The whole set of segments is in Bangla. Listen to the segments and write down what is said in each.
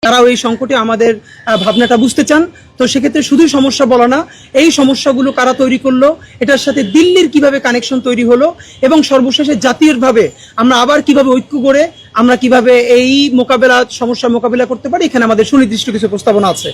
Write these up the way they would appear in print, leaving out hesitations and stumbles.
তারাও এই সংকটে আমাদের ভাবনাটা বুঝতে চান। তো সেক্ষেত্রে শুধু সমস্যা বলা না, এই সমস্যাগুলো কারা তৈরি করলো, এটার সাথে দিল্লির কিভাবে কানেকশন তৈরি হলো, এবং সর্বশেষে জাতীয়ভাবে আমরা আবার কিভাবে ঐক্য করে আমরা কিভাবে এই সমস্যা মোকাবেলা করতে পারি, এখানে আমাদের সুনির্দিষ্ট কিছু প্রস্তাবনা আছে।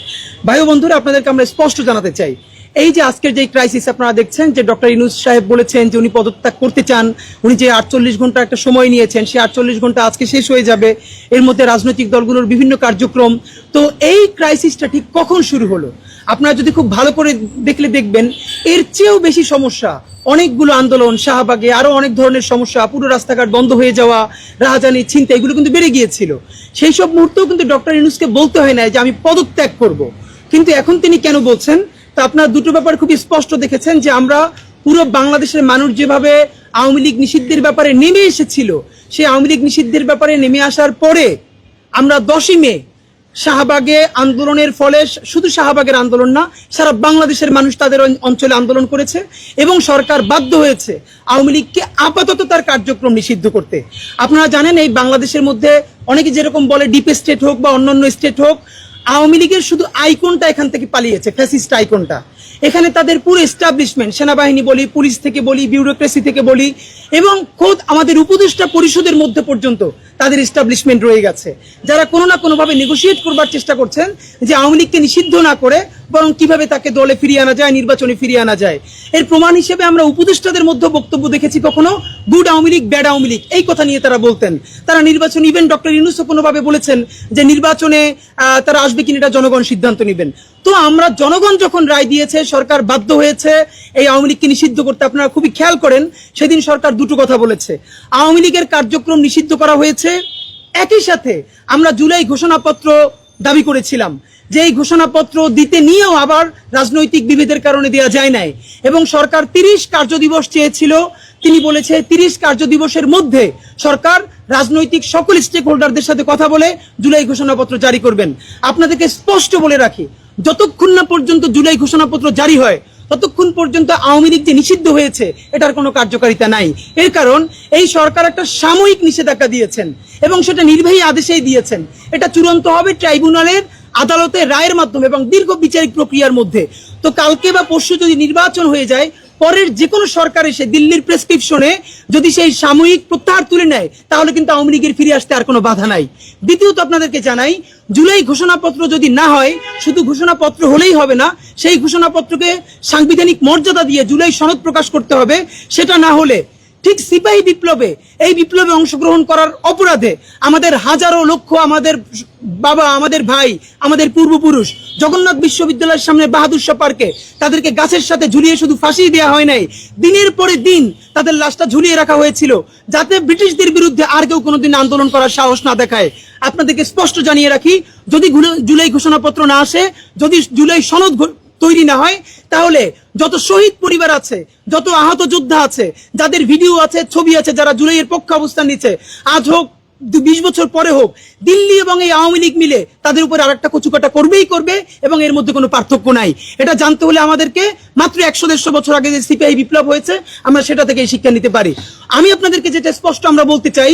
ভাই ও বন্ধুরা, আপনাদেরকে আমরা স্পষ্ট জানাতে চাই, এই যে আজকের যে ক্রাইসিস আপনারা দেখছেন, যে ডক্টর ইউনূস সাহেব বলেছেন যে উনি পদত্যাগ করতে চান, উনি যে 48 ঘন্টা একটা সময় নিয়েছেন, সেই 48 ঘন্টা আজকে শেষ হয়ে যাবে, এর মধ্যে রাজনৈতিক দলগুলোর বিভিন্ন কার্যক্রম। তো এই ক্রাইসিসটা ঠিক কখন শুরু হলো আপনারা যদি খুব ভালো করে দেখবেন, এর চেয়েও বেশি সমস্যা, অনেকগুলো আন্দোলন, শাহবাগে আরো অনেক ধরনের সমস্যা, পুরো রাস্তাঘাট বন্ধ হয়ে যাওয়া, রাহাজানি, ছিনতাই, এগুলো কিন্তু বেড়ে গিয়েছিল। সেই সব মুহূর্তেও কিন্তু ডক্টর ইউনূসকে বলতে হয় না যে আমি পদত্যাগ করব, কিন্তু এখন তিনি কেন বলছেন? তা আপনারা দুটো ব্যাপার খুব স্পষ্ট দেখেছেন, যে আমরা পুরো বাংলাদেশের মানুষ যেভাবে আওয়ামী লীগ নিষিদ্ধের ব্যাপারে নেমে এসেছিল, সেই আওয়ামী লীগ নিষিদ্ধের ব্যাপারে নেমে আসার পরে আমরা 10ই মে শাহবাগে আন্দোলনের ফলে, শুধু শাহবাগের আন্দোলন না, সারা বাংলাদেশের মানুষ তাদের অঞ্চলে আন্দোলন করেছে এবং সরকার বাধ্য হয়েছে আওয়ামী লীগকে আপাতত তার কার্যক্রম নিষিদ্ধ করতে। আপনারা জানেন, এই বাংলাদেশের মধ্যে অনেকে যেরকম বলে ডিপ স্টেট হোক বা অন্যান্য স্টেট হোক, আওয়ামী লীগের শুধু আইকনটা এখান থেকে পালিয়েছে, ফ্যাসিস্ট আইকনটা। এখানে তাদের পুরো এস্টাবলিশমেন্ট, সেনাবাহিনী বলি, পুলিশ থেকে বলি, বিউরোক্রেসি থেকে বলি, এবং খোদ আমাদের উপদেষ্টা পরিষদের মধ্যে পর্যন্ত তাদের এস্টাবলিশমেন্ট রয়ে গেছে, যারা কোনো না কোনোভাবে নেগোশিয়েট করবার চেষ্টা করছেন যে আওয়ামী লীগকে নিষিদ্ধ না করে বরং কিভাবে তাকে দলে ফিরিয়ে আনা যায়, নির্বাচনে ফিরিয়ে আনা যায়। এর প্রমাণ হিসেবে আমরা উপদেষ্টাদের মধ্যে বক্তব্য দেখেছি, কখনো গুড আওয়ামী লীগ, ব্যাড আওয়ামী লীগ, এই কথা নিয়ে তারা বলতেন। তারা নির্বাচন, ইভেন ডক্টর ইউনূসও কোনোভাবে বলেছেন যে নির্বাচনে তারা আসবে কিনা এটা জনগণ সিদ্ধান্ত নেবেন। তো আমরা, জনগণ যখন রায় দিয়েছে, সরকার বাধ্য হয়েছে এই আওয়ামী লীগকে নিষিদ্ধ করতে। আপনারা খুবই খেয়াল করেন, সেদিন সরকার দুটো কথা বলেছে, আওয়ামী লীগের কার্যক্রম নিষিদ্ধ করা হয়েছে, একই সাথে আমরা জুলাই ঘোষণাপত্র দাবি করেছিলাম যে এই ঘোষণাপত্র দিতে নিয়েও আবার রাজনৈতিক বিভেদের কারণে দেওয়া যায় নাই, এবং সরকার 30 কার্যদিবস চেয়েছিল। তিনি বলেছে 30 কার্যদিবসের মধ্যে সরকার রাজনৈতিক সকল স্টেক হোল্ডারদের সাথে কথা বলে জুলাই ঘোষণাপত্র জারি করবেন। আপনাদেরকে স্পষ্ট বলে রাখি, যতক্ষণ না পর্যন্ত জুলাই ঘোষণাপত্র জারি হয়, ততক্ষণ পর্যন্ত আওয়ামী লীগ যে নিষিদ্ধ হয়েছে এটার কোনো কার্যকারিতা নাই। এর কারণ এই সরকার একটা সাময়িক নিষেধাজ্ঞা দিয়েছেন এবং সেটা নির্বাহী আদেশেই দিয়েছেন। এটা চূড়ান্ত হবে ট্রাইব্যুনালের আদালতে রায়ের মাধ্যমে এবং দীর্ঘ বিচারিক প্রক্রিয়ার মধ্যে। তো কালকে বা পরশু যদি নির্বাচন হয়ে যায়, পরের যে কোনো সরকার এসে দিল্লির প্রেসক্রিপশনে যদি সেই সাময়িক প্রত্যাহার তুলে নেয়, তাহলে কিন্তু আওয়ামী লীগের ফিরে আসতে আর কোনো বাধা নাই। দ্বিতীয়ত আপনাদেরকে জানাই, জুলাই ঘোষণাপত্র যদি না হয়, শুধু ঘোষণাপত্র হলেই হবে না, সেই ঘোষণাপত্রকে সাংবিধানিক মর্যাদা দিয়ে জুলাই সনদ প্রকাশ করতে হবে। সেটা না হলে ঠিক সিপাহী বিপ্লবে, এই বিপ্লবে অংশগ্রহণ করার অপরাধে আমাদের হাজারো লক্ষ, আমাদের বাবা, আমাদের ভাই, আমাদের পূর্বপুরুষ জগন্নাথ বিশ্ববিদ্যালয়ের সামনে বাহাদুর শাহ পার্কে তাদেরকে গাছের সাথে ঝুলিয়ে শুধু ফাঁসি দেওয়া হয় নাই, দিনের পরে দিন তাদের লাশটা ঝুলিয়ে রাখা হয়েছিল, যাতে ব্রিটিশদের বিরুদ্ধে আর কেউ কোনোদিন আন্দোলন করার সাহস না দেখায়। আপনাদেরকে স্পষ্ট জানিয়ে রাখি, যদি জুলাই ঘোষণাপত্র না আসে, যদি জুলাই সনদ তৈরি না হয়, তাহলে যত শহীদ পরিবার আছে, যত আহত যোদ্ধা আছে, যাদের ভিডিও আছে, ছবি আছে, যারা জুলাইয়ের পক্ষে অবস্থান নিচ্ছে, আজ হোক 20 বছর পরে হোক, দিল্লি এবং এই আওয়ামী লীগ মিলে তাদের উপর আরেকটা কচুকাটা করবেই করবে, এবং এর মধ্যে কোনো পার্থক্য নাই। এটা জানতে হলে আমাদেরকে মাত্র 100-150 বছর আগে যে সিপিআই বিপ্লব হয়েছে, আমরা সেটা থেকে শিক্ষা নিতে পারি। আমি আপনাদেরকে যেটা স্পষ্ট আমরা বলতে চাই,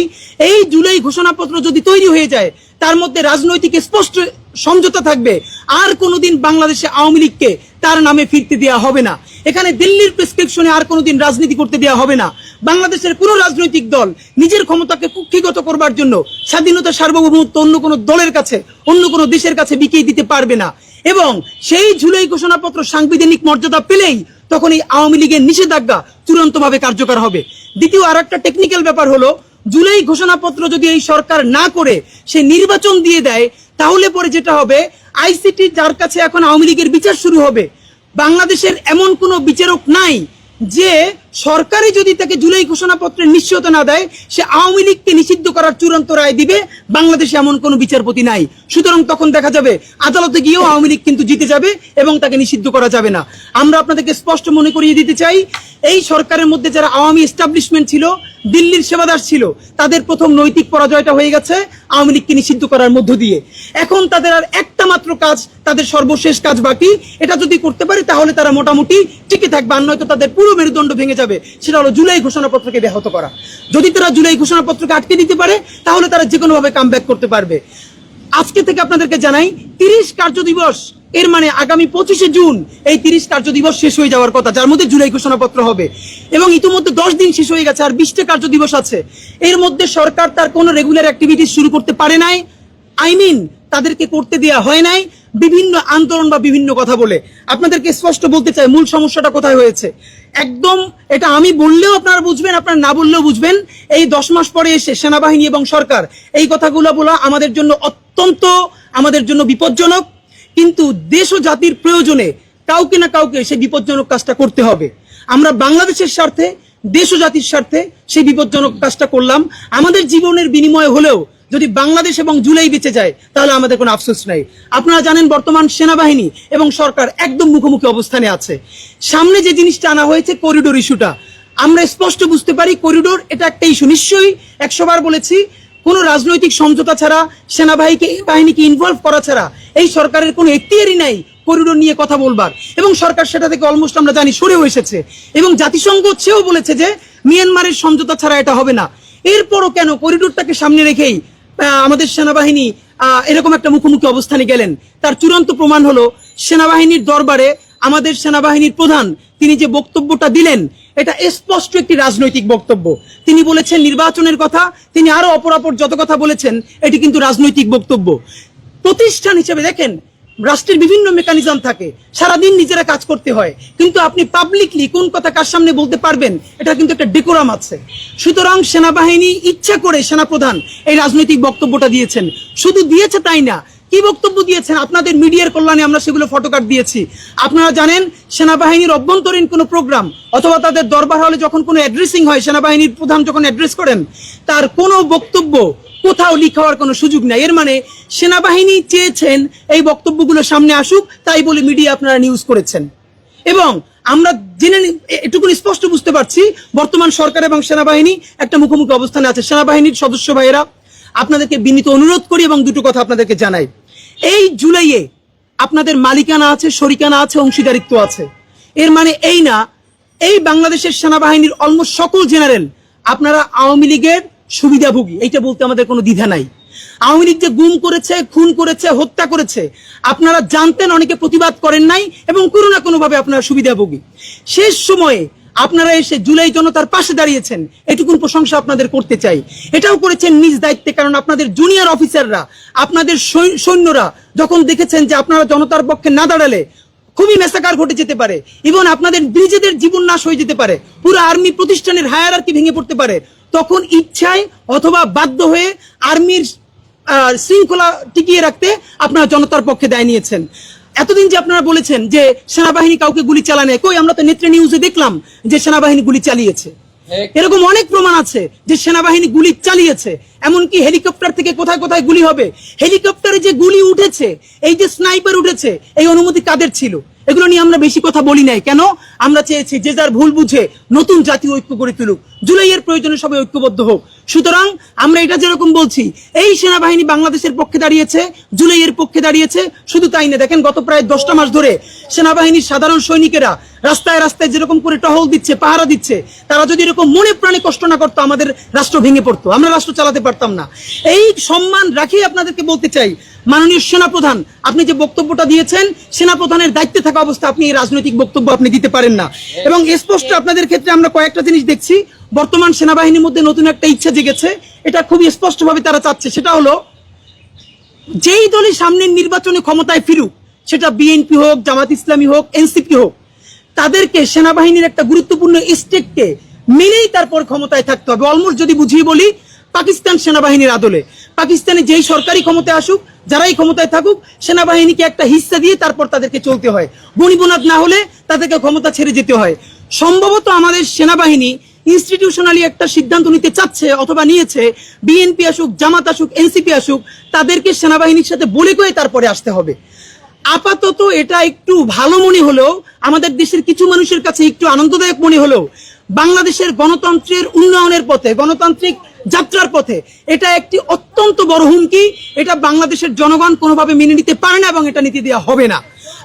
এই জুলাই ঘোষণাপত্র যদি তৈরি হয়ে যায়, তার মধ্যে রাজনৈতিক স্পষ্ট সমঝোতা থাকবে, আর কোনোদিন বাংলাদেশে আওয়ামী লীগকে তার নামে ফিরতে দেওয়া হবে না। এখানে দিল্লির প্রেসক্রিপশনে আর কোনোদিন রাজনীতি করতে দেওয়া হবে না। বাংলাদেশের কোনো রাজনৈতিক দল নিজের ক্ষমতাকে কুক্ষিগত করবার জন্য স্বাধীনতা, সার্বভৌমত্ব অন্য কোনো দলের কাছে, অন্য কোনো দেশের কাছে বিকিয়ে দিতে পারবে না। এবং সেই জুলাই ঘোষণাপত্র সাংবিধানিক মর্যাদা পেলেই তখন এই আওয়ামী লীগের নিষেধাজ্ঞা চূড়ান্তভাবে কার্যকর হবে। দ্বিতীয় আর একটা টেকনিক্যাল ব্যাপার হলো, জুলাই ঘোষণাপত্র যদি এই সরকার না করে সে নির্বাচন দিয়ে দেয়, তাহলে পরে যেটা হবে, আইসিটি যার কাছে এখন আওয়ামী লীগের বিচার শুরু হবে, বাংলাদেশের এমন কোনো বিচারক নাই যে সরকারে যদি তাকে জুলাই ঘোষণাপত্রের নিশ্চয়তা না দেয়, সে আওয়ামী লীগকে নিষিদ্ধ করার চূড়ান্ত রায় দিবে। বাংলাদেশে এমন কোনো বিচারপতি নাই। সুতরাং তখন দেখা যাবে আদালতে গিয়েও আওয়ামী লীগ কিন্তু জিতে যাবে এবং তাকে নিষিদ্ধ করা যাবে না। আমরা আপনাদেরকে স্পষ্ট মনে করিয়ে দিতে চাই, এই সরকারের মধ্যে যারা আওয়ামী এস্টাবলিশমেন্ট ছিল, দিল্লির সেবাদার ছিল, তাদের প্রথম নৈতিক পরাজয়টা হয়ে গেছে আওয়ামী লীগকে নিষিদ্ধ করার মধ্য দিয়ে। এখন তাদের আর একটা মাত্র কাজ, তাদের সর্বশেষ কাজ বাকি। এটা যদি করতে পারে তাহলে তারা মোটামুটি টিকে থাকবে, আর নয়তো তাদের পুরো মেরুদণ্ড ভেঙে যাবে। সেটা হলো জুলাই ঘোষণাপত্রকে ব্যাহত করা। যদি তারা জুলাই ঘোষণাপত্রকে আটকে দিতে পারে, তাহলে তারা যে কোনোভাবে কামব্যাক করতে পারবে। আজকে থেকে আপনাদেরকে জানাই 30 কার্য দিবস, এর মানে আগামী 25শে জুন এই 30 কার্য দিবস শেষ হয়ে যাওয়ার কথা, যার মধ্যে জুলাই ঘোষণাপত্র হবে। এবং ইতিমধ্যে 10 দিন শেষ হয়ে গেছে, আর 20টা কার্য দিবস আছে। এর মধ্যে সরকার তার কোনো রেগুলার অ্যাক্টিভিটিস শুরু করতে পারে নাই, তাদেরকে করতে দেওয়া হয় নাই, বিভিন্ন আন্দোলন বা বিভিন্ন কথা বলে। আপনাদেরকে স্পষ্ট বলতে চাই মূল সমস্যাটা কোথায় হয়েছে। একদম এটা আমি বললেও আপনারা বুঝবেন, আপনারা না বললেও বুঝবেন। এই 10 মাস পরে এসে সেনাবাহিনী এবং সরকার এই কথাগুলো বলা আমাদের জন্য অত্যন্ত বিপজ্জনক। কিন্তু দেশ ও জাতির প্রয়োজনে কাউকে না কাউকে সেই বিপজ্জনক কাজটা করতে হবে। আমরা বাংলাদেশের স্বার্থে, দেশ ও জাতির স্বার্থে সেই বিপজ্জনক কাজটা করলাম। আমাদের জীবনের বিনিময়ে হলেও যদি বাংলাদেশ এবং জুলাই বেঁচে যায় তাহলে আমাদের কোনো আফসোস নাই। আপনারা জানেন বর্তমান সেনাবাহিনী এবং সরকার একদম মুখোমুখি অবস্থানে আছে। সামনে যে জিনিসটা আনা হয়েছে করিডোর ইস্যুটা, আমরা স্পষ্ট বুঝতে পারি করিডোর এটা একটা ইস্যু। নিশ্চয়ই 100 বার বলেছি, কোনো রাজনৈতিক সমঝোতা ছাড়া, সেনাবাহিনীকে ইনভলভ করা ছাড়া এই সরকারের কোনো এখতিয়ারই নাই করিডোর নিয়ে কথা বলবার। এবং সরকার সেটা থেকে অলমোস্ট আমরা জানি সরেও এসেছে, এবং জাতিসংঘ সেও বলেছে যে মিয়ানমারের সমঝোতা ছাড়া এটা হবে না। এরপরও কেন করিডোরটাকে সামনে রেখেই আমাদের সেনাবাহিনী এরকম একটা মুখোমুখি অবস্থানে গেলেন? তার চূড়ান্ত প্রমাণ হলো সেনাবাহিনীর দরবারে আমাদের সেনাবাহিনীর প্রধান তিনি যে বক্তব্যটা দিলেন, এটা স্পষ্ট একটি রাজনৈতিক বক্তব্য। তিনি বলেছেন নির্বাচনের কথা, তিনি আরো অপরাপর যত কথা বলেছেন, এটি কিন্তু রাজনৈতিক বক্তব্য। প্রতিষ্ঠান হিসেবে দেখেন, রাষ্ট্রের বিভিন্ন মেকানিজম থাকে, সারাদিন নিজেরা কাজ করতে হয়, কিন্তু আপনি পাবলিকলি কোন কথা কার সামনে বলতে পারবেন, এটা কিন্তু একটা ডেকোরাম আছে। সুতরাং সেনাবাহিনী ইচ্ছা করে সেনাপ্রধান এই রাজনৈতিক বক্তব্যটা দিয়েছেন। শুধু দিয়েছে তাই না, কি বক্তব্য দিয়েছেন আপনাদের মিডিয়ার কল্যাণে আমরা সেগুলো ফটোকার্ড দিয়েছি। আপনারা জানেন সেনাবাহিনীর অভ্যন্তরীণ কোনো প্রোগ্রাম অথবা তাদের দরবার হলে যখন কোনো অ্যাড্রেসিং হয়, সেনাবাহিনীর প্রধান যখন অ্যাড্রেস করেন, তার কোনো বক্তব্য কোথাও লিক হওয়ার কোনো সুযোগ নাই। এর মানে সেনাবাহিনী চেয়েছেন এই বক্তব্যগুলো সামনে আসুক, তাই বলে মিডিয়া আপনারা নিউজ করেছেন। এবং আমরা জেনে এটুকু স্পষ্ট বুঝতে পারছি বর্তমান সরকার এবং সেনাবাহিনী একটা মুখোমুখি অবস্থানে আছে। সেনাবাহিনীর সদস্য ভাইয়েরা, আপনাদেরকে বিনীত অনুরোধ করি এবং দুটো কথা আপনাদেরকে জানাই। এই জুলাইয়ে আপনাদের মালিকানা আছে, শরিকানা আছে, অংশীদারিত্ব আছে। এর মানে এই না এই বাংলাদেশের সেনাবাহিনীর অলমোস্ট সকল জেনারেল আপনারা আওয়ামী লীগের সুবিধাভোগী, এইটা বলতে আমাদের কোনো দ্বিধা নাই। আওয়ামী লীগ যে গুম করেছে, খুন করেছে, হত্যা করেছে, আপনারা জানতেন, অনেকে প্রতিবাদ করেন নাই, এবং কোনো না কোনো ভাবে আপনারা সুবিধাভোগী। শেষ সময়ে আপনারা এসে জুলাই জনতার পাশে দাঁড়িয়েছেন, এটুকুন প্রশংসা আপনাদের করতে চাই। এটাও করেছেন নিজ দায়িত্বে, কারণ আপনাদের জুনিয়র অফিসাররা, আপনাদের সৈন্যরা যখন দেখেছেন যে আপনারা জনতার পক্ষে না দাঁড়ালে খুবই মেসাকার ঘটে যেতে পারে, এবং আপনাদের নিজেদের জীবন নাশ হয়ে যেতে পারে, পুরো আর্মি প্রতিষ্ঠানের হায়ারার্কি ভেঙে পড়তে পারে, তখন ইচ্ছায় অথবা বাধ্য হয়ে আর্মির শৃঙ্খলা টিকিয়ে রাখতে আপনারা জনতার পক্ষে দায় নিয়েছেন। এতদিন যে আপনারা বলেছেন যে সেনাবাহিনী কাউকে গুলি চালানে, কই আমরা তো নেত্রে নিউজে দেখলাম যে সেনাবাহিনী গুলি চালিয়েছে। এরকম অনেক প্রমাণ আছে যে সেনাবাহিনী গুলি চালিয়েছে। এমনকি হেলিকপ্টার থেকে কোথায় কোথায় গুলি হবে, হেলিকপ্টারে যে গুলি উঠেছে, এই যে স্নাইপার উঠেছে, এই অনুমতি কাদের ছিল? এগুলো নিয়ে আমরা বেশি কথা বলি নাই কেন? আমরা চেয়েছি যে যার ভুল বুঝে নতুন জাতীয় ঐক্য গড়ে তুলুক, জুলাইয়ের প্রয়োজনে সবাই ঐক্যবদ্ধ হোক। সুতরাং আমরা এটা যেরকম বলছি এই সেনাবাহিনী বাংলাদেশের পক্ষে দাঁড়িয়েছে, জুলাইয়ের পক্ষে দাঁড়িয়েছে, শুধু তাই না, দেখেন গত প্রায় 10টা মাস ধরে সেনাবাহিনীর সাধারণ সৈনিকেরা রাস্তায় রাস্তায় যেরকম করে টহল দিচ্ছে, পাহারা দিচ্ছে, তারা যদি এরকম মনে প্রাণে কষ্ট না করতো, আমাদের রাষ্ট্র ভেঙে পড়তো, আমরা রাষ্ট্র চালাতে পারতাম না। এই সম্মান রাখিয়ে আপনাদেরকে বলতে চাই, মাননীয় সেনাপ্রধান, আপনি যে বক্তব্যটা দিয়েছেন, সেনাপ্রধানের দায়িত্বে থাকা অবস্থা আপনি এই রাজনৈতিক বক্তব্য আপনি দিতে পারেন না। এবং স্পষ্ট আপনাদের ক্ষেত্রে আমরা কয়েকটা জিনিস দেখছি, বর্তমান সেনাবাহিনীর মধ্যে নতুন একটা ইচ্ছা জেগেছে, এটা খুবই স্পষ্টভাবে তারা চাচ্ছে, সেটা হলো যেই দলই সামনের নির্বাচনে ক্ষমতায় ফিরুক, সেটা বিএনপি হোক, জামাত ইসলামী হোক, এনসিপি হোক, তাদেরকে সেনাবাহিনীর একটা গুরুত্বপূর্ণ স্টেককে মেনেই তারপর ক্ষমতায় থাকতে হবে। অলমোস্ট যদি বুঝিয়ে বলি, পাকিস্তান সেনাবাহিনীর আদলে পাকিস্তানে যেই সরকারি ক্ষমতায় আসুক, যারাই ক্ষমতায় থাকুক, সেনাবাহিনীকে একটা হিস্সা দিয়ে তারপর তাদেরকে চলতে হয়। বনিবনাত না হলে তাদেরকে ক্ষমতা ছেড়ে যেতে হয়। সম্ভবত আমাদের সেনাবাহিনী ইনস্টিটিউশনালি একটা সিদ্ধান্ত নিতে চাচ্ছে অথবা নিয়েছে, বিএনপি আসুক, জামাত আসুক, এনসিপি আসুক, তাদেরকে সেনাবাহিনীর সাথে বলে কয়ে তারপরে আসতে হবে। আপাতত এটা একটু ভালো মনে হলেও, আমাদের দেশের কিছু মানুষের কাছে একটু আনন্দদায়ক মনে হলেও, বাংলাদেশের গণতন্ত্রের উন্নয়নের পথে, গণতান্ত্রিক যাত্রার পথে এটা একটি অত্যন্ত বড় হুমকি। এটা বাংলাদেশের জনগণ কোনোভাবে মেনে নিতে পারে না এবং এটা নীতি দেওয়া হবে না।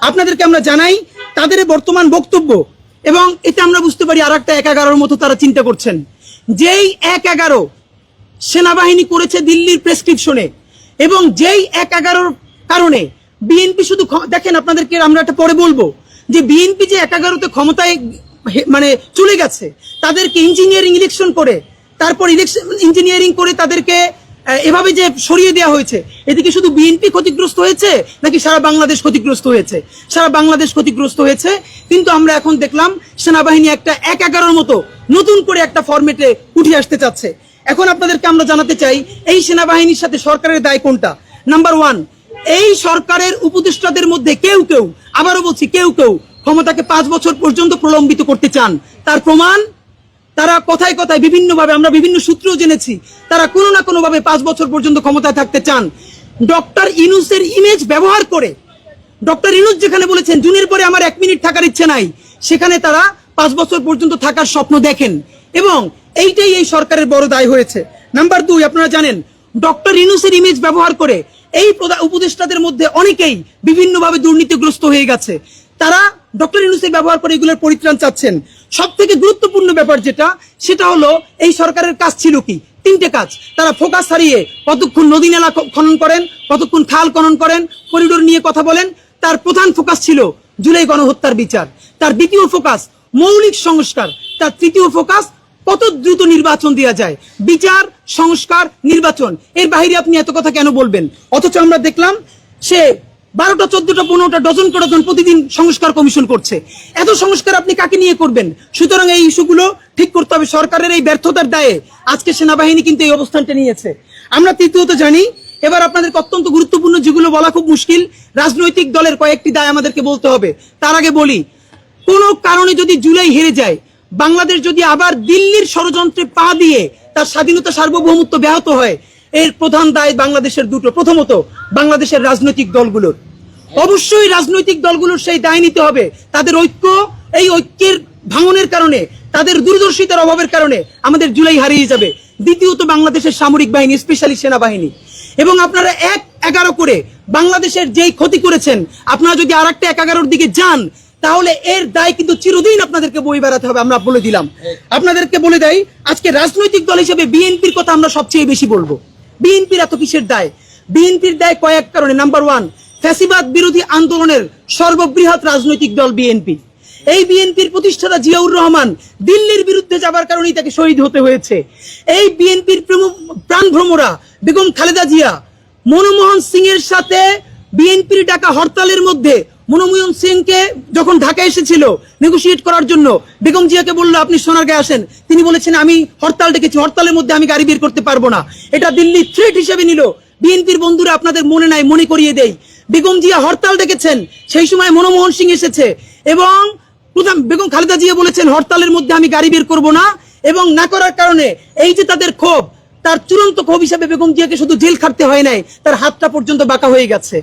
আপনাদেরকে আমরা জানাই তাদের বর্তমান বক্তব্য, এবং এটা আমরা বুঝতে পারি আর একটা 1-11 মতো তারা চিন্তা করছেন। যেই 1-11 সেনাবাহিনী করেছে দিল্লির প্রেসক্রিপশনে, এবং যেই 1-11 কারণে বিএনপি শুধু দেখেন, আপনাদেরকে আমরা একটা পরে বলবো যে বিএনপি যে 1-11তে ক্ষমতায় মানে চলে গেছে, তাদেরকে ইঞ্জিনিয়ারিং ইলেকশন করে, তারপর ইলেকশন ইঞ্জিনিয়ারিং করে তাদেরকে এভাবে যে সরিয়ে দেওয়া হয়েছে, এদিকে শুধু বিএনপি ক্ষতিগ্রস্ত হয়েছে নাকি সারা বাংলাদেশ ক্ষতিগ্রস্ত হয়েছে? সারা বাংলাদেশ ক্ষতিগ্রস্ত হয়েছে। কিন্তু আমরা এখন দেখলাম সেনাবাহিনী একটা 1-11 মতো নতুন করে একটা ফরম্যাটে উঠে আসতে চাচ্ছে। এখন আপনাদেরকে আমরা জানাতে চাই, এই সেনাবাহিনীর সাথে সরকারের দায় কোনটা? নাম্বার 1, এই সরকারের উপদেষ্টাদের মধ্যে কেউ কেউ, আবারও বলছি কেউ কেউ, ক্ষমতাকে 5 বছর পর্যন্ত প্রলম্বিত করতে চান। তার প্রমাণ, তারা কথায় কথায় বিভিন্নভাবে, আমরা বিভিন্ন সূত্রেও জেনেছি, তারা কোনো না কোনো ভাবে 5 বছর পর্যন্ত ক্ষমতায় থাকতে চান। ডক্টর ইউনূসের ইমেজ ব্যবহার করে, ডক্টর ইউনূস যেখানে বলেছেন জুনের পরে আমার 1 মিনিট থাকার ইচ্ছে নাই, সেখানে তারা 5 বছর পর্যন্ত থাকার স্বপ্ন দেখেন, এবং এইটাই এই সরকারের বড় দায় হয়েছে। নাম্বার 2, আপনারা জানেন ডক্টর ইউনূসের ইমেজ ব্যবহার করে এই উপদেষ্টাদের মধ্যে অনেকেই বিভিন্নভাবে দুর্নীতিগ্রস্ত হয়ে গেছে। তারা ডক্টর ইউনূসের ব্যবহার করে এগুলোর পরিত্রাণ চাচ্ছেন। সব থেকে গুরুত্বপূর্ণ ব্যাপার যেটা, সেটা হলো এই সরকারের কাজ ছিল কি? 3টে কাজ। তারা ফোকাস হারিয়ে কতক্ষণ নদী নালা খনন করেন, কতক্ষণ খাল খনন করেন, করিডোর নিয়ে কথা বলেন। তার প্রধান ফোকাস ছিল জুলাই গণহত্যার বিচার। তার দ্বিতীয় ফোকাস মৌলিক সংস্কার। তার তৃতীয় ফোকাস কত দ্রুত নির্বাচন দেওয়া যায়। বিচার, সংস্কার, নির্বাচন, এর বাইরে আপনি এত কথা কেন বলবেন? অথচ আমরা দেখলাম সে 12টা, 14টা, 15টা, ডজন ডজন প্রতিদিন সংস্কার কমিশন করছে। এত সংস্কার আপনি কাকে নিয়ে করবেন? সুতরাং এই ইস্যুগুলো ঠিক করতে হবে। সরকারের এই ব্যর্থতার দায়ে আজকে সেনাবাহিনী কিন্তু এই অবস্থানটা নিয়েছে। আমরা তৃতীয়ত জানি, এবার আপনাদেরকে অত্যন্ত গুরুত্বপূর্ণ, যেগুলো বলা খুব মুশকিল, রাজনৈতিক দলের কয়েকটি দায় আমাদেরকে বলতে হবে। তার আগে বলি, কোনো কারণে যদি জুলাই হেরে যায়, বাংলাদেশ যদি আবার দিল্লির ষড়যন্ত্রে পা দিয়ে তার স্বাধীনতা সার্বভৌমত্ব ব্যাহত হয়, এর প্রধান দায় বাংলাদেশের দুটো। প্রথমত বাংলাদেশের রাজনৈতিক দলগুলোর, অবশ্যই রাজনৈতিক দলগুলোর সেই দায় নিতে হবে। তাদের ঐক্য, এই ঐক্যের ভাঙনের কারণে, তাদের দূরদর্শিতার অভাবের কারণে আমাদের জুলাই হারিয়ে যাবে। দ্বিতীয়ত বাংলাদেশের সামরিক বাহিনী, স্পেশালি সেনাবাহিনী। এবং আপনারা 1-11 করে বাংলাদেশের যেই ক্ষতি করেছেন, আপনারা যদি আরেকটা 1-11-র দিকে যান, তাহলে এর দায় কিন্তু চিরদিন আপনাদেরকে বই বেড়াতে হবে। আমরা বলে দিলাম, আপনাদেরকে বলে দেই, আজকে রাজনৈতিক দল হিসেবে বিএনপির কথা আমরা সবচেয়ে বেশি বলবো। বিএনপির এত কিসের দায়? বিএনপির দায় কয়েক কারণে। নাম্বার 1, ফ্যাসিবাদ বিরোধী আন্দোলনের সর্ববৃহৎ রাজনৈতিক দল বিএনপি। এই বিএনপির প্রতিষ্ঠাতা জিয়াউর রহমান দিল্লির বিরুদ্ধে যাবার কারণেই তাকে শহীদ হতে হয়েছে। এই বিএনপির প্রাণভ্রমরা বেগম খালেদা জিয়া মনমোহন সিং এর সাথে বিএনপির ডাকা হরতালের মধ্যে, মনমোহন সিংকে যখন ঢাকা এসেছিল নেগোশিয়েট করার জন্য, বেগম জিয়াকে বললো আপনি সোনারগাঁয়ে আসেন, তিনি বলেছেন আমি হরতাল ডেকেছি, হরতালের মধ্যে আমি গাড়ি বের করতে পারবো না। এটা দিল্লি থ্রেট হিসেবে নিল। বিএনপির বন্ধুরা, আপনাদের মনে নাই, মনে করিয়ে দেই, বেগম জিয়া হরতাল ডেকেছেন, সেই সময় মনমোহন সিং এসেছে, এবং বেগম খালেদা জিয়া বলেছেন হরতালের মধ্যে আমি গাড়ি বের করবো না, এবং না করার কারণে এই যে তাদের ক্ষোভ, তার চূড়ান্ত ক্ষোভ হিসাবে বেগম জিয়াকে শুধু জেল খাটতে হয় নাই, তার হাতটা পর্যন্ত বাঁকা হয়ে গেছে।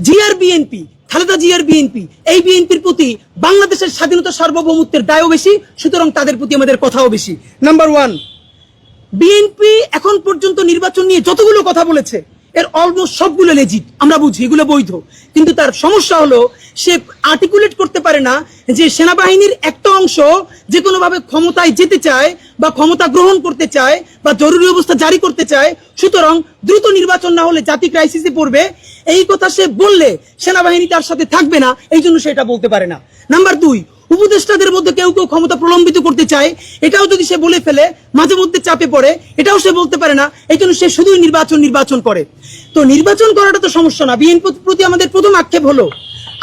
জিয়ার বিএনপি, খালেদা জিয়ার বিএনপি, এই বিএনপির প্রতি বাংলাদেশের স্বাধীনতা সার্বভৌমত্বের দায়ও বেশি, সুতরাং তাদের প্রতি আমাদের কথাও বেশি। নাম্বার 1, বিএনপি এখন পর্যন্ত নির্বাচন নিয়ে যতগুলো কথা বলেছে, এর অলমোস্ট সবগুলো লেজিট, আমরা বুঝি এগুলো বৈধ। কিন্তু তার সমস্যা হলো সে আর্টিকুলেট করতে পারে না যে সেনাবাহিনীর একটা অংশ যে কোনো ভাবে ক্ষমতায় যেতে চায় বা ক্ষমতা গ্রহণ করতে চায় বা জরুরি অবস্থা জারি করতে চায়, সুতরাং দ্রুত নির্বাচন না হলে জাতি ক্রাইসিসে পড়বে। এই কথা সে বললে সেনাবাহিনী তার সাথে থাকবে না, এই জন্য সে এটা বলতে পারে না। নাম্বার 2, উপদেষ্টাদের মধ্যে কেউ কেউ ক্ষমতা প্রলম্বিত করতে চায়, এটাও যদি সে বলে ফেলে মাঝে মধ্যে চাপে পড়ে, এটাও সে বলতে পারে না, এই জন্য সে শুধুই নির্বাচন করে। তো নির্বাচন করাটা তো সমস্যা না। বিএনপির প্রতি আমাদের প্রথম আক্ষেপ হলো,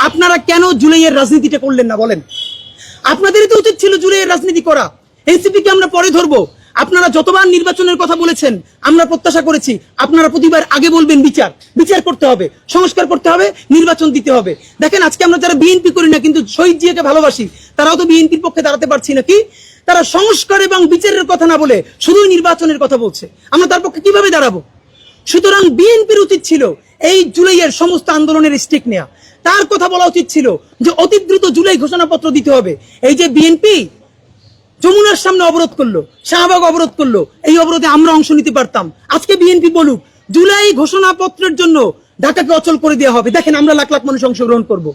আপনারা কেন জুলাইয়ের রাজনীতিটা করলেন না বলেন? আপনাদেরই তো উচিত ছিল জুলাইয়ের রাজনীতি করা। এনসিপি কে আমরা পরে ধরবো। আপনারা যতবার নির্বাচনের কথা বলেছেন, আমরা প্রত্যাশা করেছি আপনারা প্রতিবার আগে বলবেন বিচার করতে হবে, সংস্কার করতে হবে, নির্বাচন দিতে হবে। দেখেন আজকে আমরা যারা বিএনপি করি না কিন্তু শহীদ জিয়াকে ভালোবাসি, তারাও তো বিএনপির পক্ষে দাঁড়াতে পারছি নাকি? তারা সংস্কার এবং বিচারের কথা না বলে শুধুই নির্বাচনের কথা বলছে, আমরা তার পক্ষে কিভাবে দাঁড়াবো? সুতরাং বিএনপির উচিত ছিল এই জুলাইয়ের সমস্ত আন্দোলনের স্টেক নেওয়া। তার কথা বলা উচিত ছিল যে অতি দ্রুত জুলাই ঘোষণাপত্র দিতে হবে। এই যে বিএনপি যমুনার সামনে অবরোধ করলো, শাহবাগ অবরোধ করলো, এই অবরোধে আমরা অংশ নিতে পারতাম। আজকে বিএনপি বলুক জুলাই ঘোষণাপত্রের জন্য ঢাকাকে অচল করে দেওয়া হবে, দেখেন আমরা লাখ লাখ মানুষ অংশগ্রহণ করব।